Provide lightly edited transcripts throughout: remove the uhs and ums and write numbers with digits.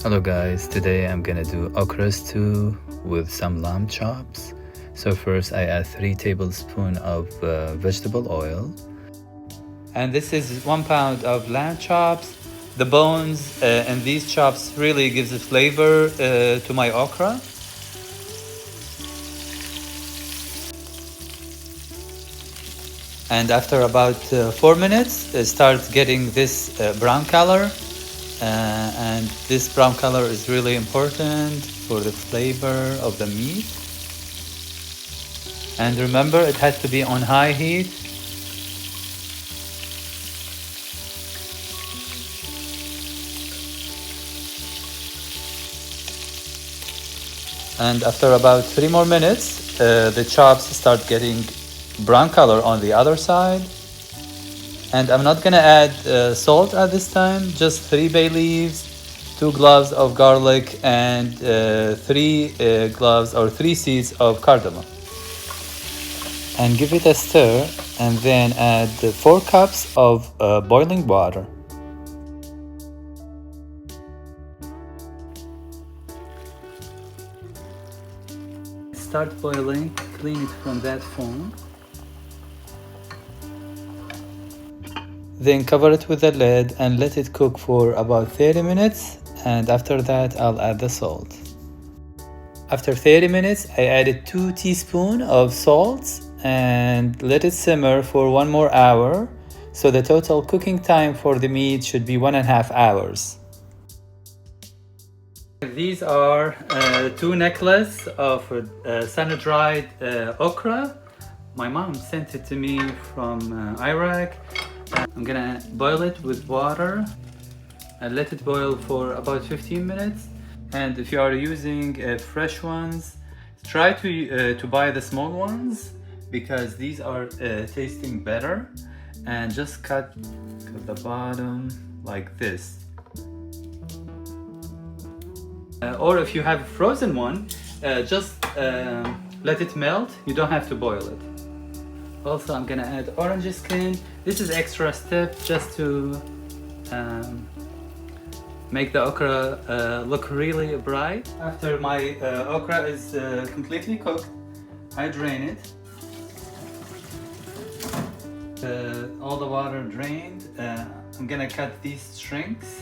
Hello guys, today I'm gonna do okra stew with some lamb chops. So first I add 3 tablespoons of vegetable oil. And this is 1 pound of lamb chops. The bones and these chops really gives a flavor to my okra. And after about 4 minutes, it starts getting this brown color. And this brown color is really important for the flavor of the meat. And remember, it has to be on high heat. And after about 3 more minutes, the chops start getting brown color on the other side. And I'm not gonna add salt at this time, just 3 bay leaves, 2 cloves of garlic, and 3 cloves or 3 seeds of cardamom. And give it a stir, and then add 4 cups of boiling water. Start boiling, clean it from that foam. Then cover it with a lid and let it cook for about 30 minutes, and after that I'll add the salt. After 30 minutes I added 2 teaspoons of salt and let it simmer for 1 more hour, so the total cooking time for the meat should be 1.5 hours. These are 2 necklaces of sun-dried okra. My mom sent it to me from Iraq. I'm gonna boil it with water and let it boil for about 15 minutes. And if you are using fresh ones, try to buy the small ones because these are tasting better. And just cut the bottom like this. Or if you have a frozen one, just let it melt. You don't have to boil it. Also, I'm gonna add orange skin. This is extra step just to make the okra look really bright. After my okra is completely cooked, I drain it. All the water drained. I'm gonna cut these shrinks.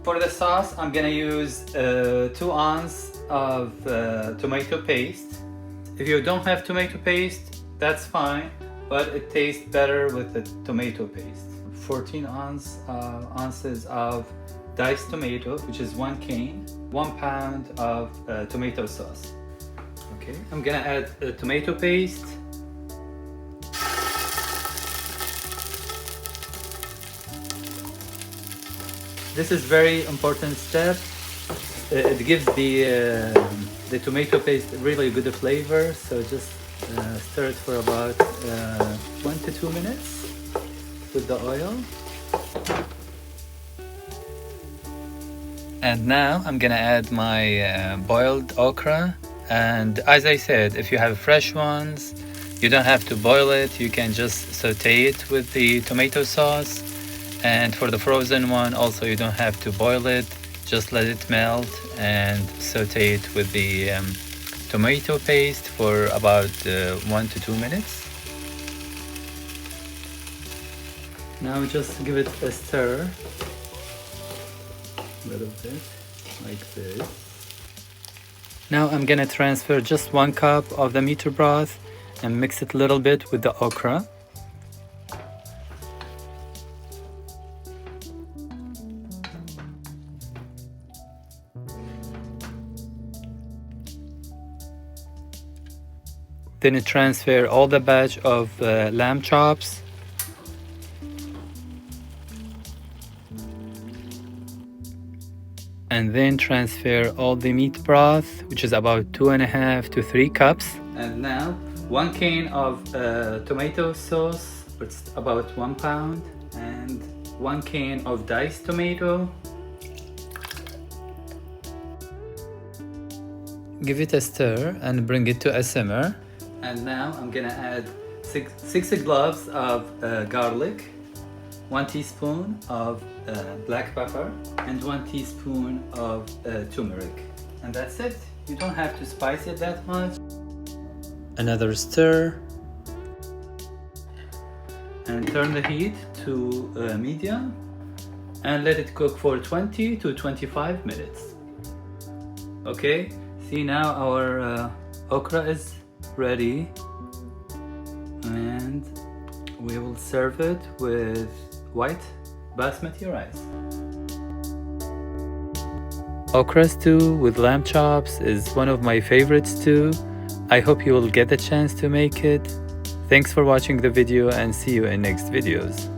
For the sauce, I'm gonna use 2 ounces of tomato paste. If you don't have tomato paste, that's fine, but it tastes better with the tomato paste. 14 ounces of diced tomato, which is 1 cane, 1 pound of tomato sauce. Okay, I'm gonna add tomato paste. This is very important step. It gives the tomato paste really good flavor. So just stir it for about 1 to 2 minutes with the oil. And now I'm gonna add my boiled okra. And as I said, if you have fresh ones, you don't have to boil it. You can just saute it with the tomato sauce. And for the frozen one, also you don't have to boil it, just let it melt and saute it with the tomato paste for about 1 to 2 minutes. Now just give it a stir, a little bit, like this. Now I'm gonna transfer just 1 cup of the meat broth and mix it a little bit with the okra. Then transfer all the batch of lamb chops. And then transfer all the meat broth, which is about 2.5 to 3 cups. And now 1 can of tomato sauce, it's about 1 pound, and 1 can of diced tomato. Give it a stir and bring it to a simmer. And now I'm gonna add six cloves of garlic, 1 teaspoon of black pepper, and 1 teaspoon of turmeric. And that's it. You don't have to spice it that much. Another stir. And turn the heat to medium and let it cook for 20 to 25 minutes. Okay, see now our okra is ready, and we will serve it with white basmati rice. Okra stew with lamb chops is one of my favorites too. I hope you will get the chance to make it. Thanks for watching the video and see you in next videos.